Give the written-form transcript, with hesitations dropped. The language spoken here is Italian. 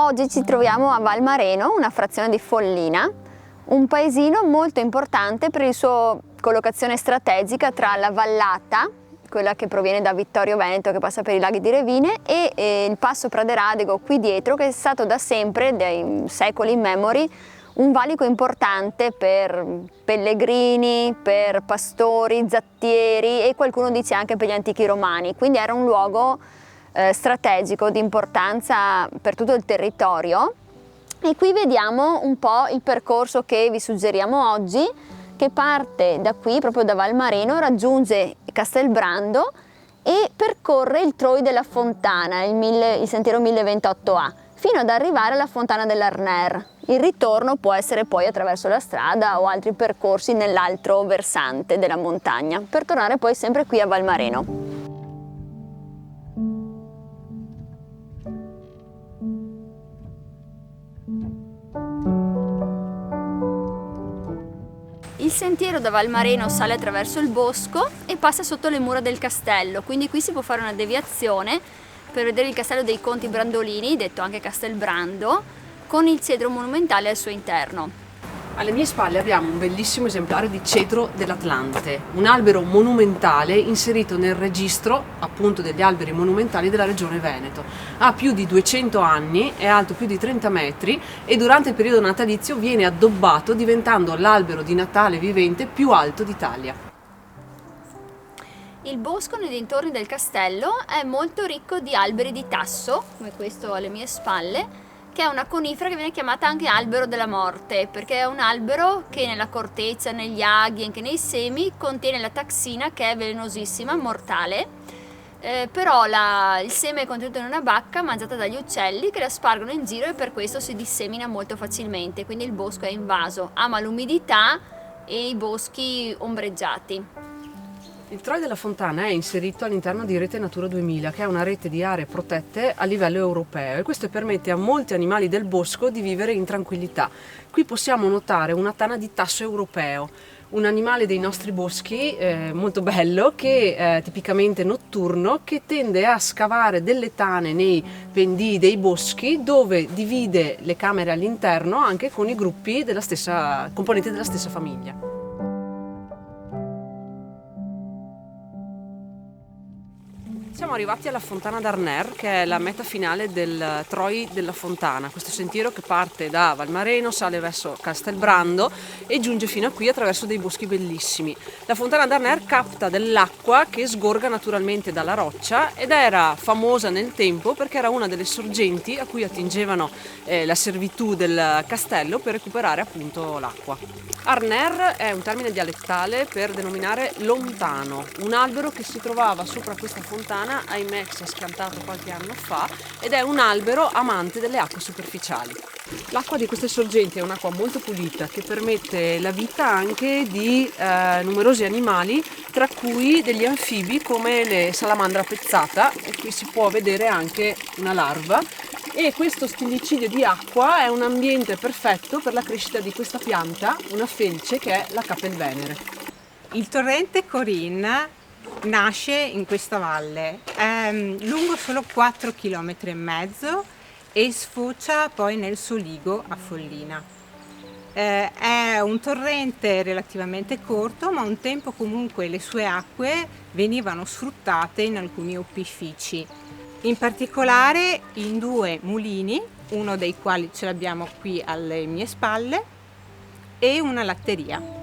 Oggi ci troviamo a Valmareno, una frazione di Follina, un paesino molto importante per la sua collocazione strategica tra la vallata, quella che proviene da Vittorio Veneto, che passa per i laghi di Revine, e il Passo Praderadego qui dietro, che è stato da sempre, dai secoli immemori, un valico importante per pellegrini, per pastori, zattieri e qualcuno dice anche per gli antichi romani. Quindi era un luogo strategico di importanza per tutto il territorio. E qui vediamo un po' il percorso che vi suggeriamo oggi, che parte da qui, proprio da Valmareno, raggiunge Castelbrando e percorre il Troi della Fontana, il sentiero 1028A, fino ad arrivare alla Fontana dell'Arner. Il ritorno può essere poi attraverso la strada o altri percorsi nell'altro versante della montagna, per tornare poi sempre qui a Valmareno. Il sentiero da Valmareno sale attraverso il bosco e passa sotto le mura del castello, quindi qui si può fare una deviazione per vedere il castello dei Conti Brandolini, detto anche Castelbrando, con il cedro monumentale al suo interno. Alle mie spalle abbiamo un bellissimo esemplare di cedro dell'Atlante, un albero monumentale inserito nel registro appunto degli alberi monumentali della regione Veneto. Ha più di 200 anni, è alto più di 30 metri e durante il periodo natalizio viene addobbato, diventando l'albero di Natale vivente più alto d'Italia. Il bosco nei dintorni del castello è molto ricco di alberi di tasso, come questo alle mie spalle, che è una conifera che viene chiamata anche albero della morte, perché è un albero che nella corteccia, negli aghi e anche nei semi contiene la taxina, che è velenosissima, mortale, però il seme è contenuto in una bacca mangiata dagli uccelli che la spargono in giro e per questo si dissemina molto facilmente, quindi il bosco è invaso, ama l'umidità e i boschi ombreggiati. Il Troi della Fontana è inserito all'interno di Rete Natura 2000, che è una rete di aree protette a livello europeo, e questo permette a molti animali del bosco di vivere in tranquillità. Qui possiamo notare una tana di tasso europeo, un animale dei nostri boschi molto bello, che è tipicamente notturno, che tende a scavare delle tane nei pendii dei boschi, dove divide le camere all'interno anche con i gruppi della stessa componenti della stessa famiglia. Siamo arrivati alla Fontana d'Arner, che è la meta finale del Troi della Fontana, questo sentiero che parte da Valmareno, sale verso Castelbrando e giunge fino a qui attraverso dei boschi bellissimi. La Fontana d'Arner capta dell'acqua che sgorga naturalmente dalla roccia ed era famosa nel tempo perché era una delle sorgenti a cui attingevano la servitù del castello per recuperare appunto l'acqua. Arner è un termine dialettale per denominare lontano, un albero che si trovava sopra questa fontana, ahimè si è schiantato qualche anno fa, ed è un albero amante delle acque superficiali. L'acqua di queste sorgenti è un'acqua molto pulita che permette la vita anche di numerosi animali, tra cui degli anfibi come le salamandra pezzata, e qui si può vedere anche una larva. E questo stillicidio di acqua è un ambiente perfetto per la crescita di questa pianta, una felice, che è la Capelvenere. Il torrente Corin nasce in questa valle, è lungo solo 4,5 km e sfocia poi nel Soligo a Follina. È un torrente relativamente corto, ma un tempo comunque le sue acque venivano sfruttate in alcuni opifici. In particolare in 2 mulini, uno dei quali ce l'abbiamo qui alle mie spalle, e una latteria.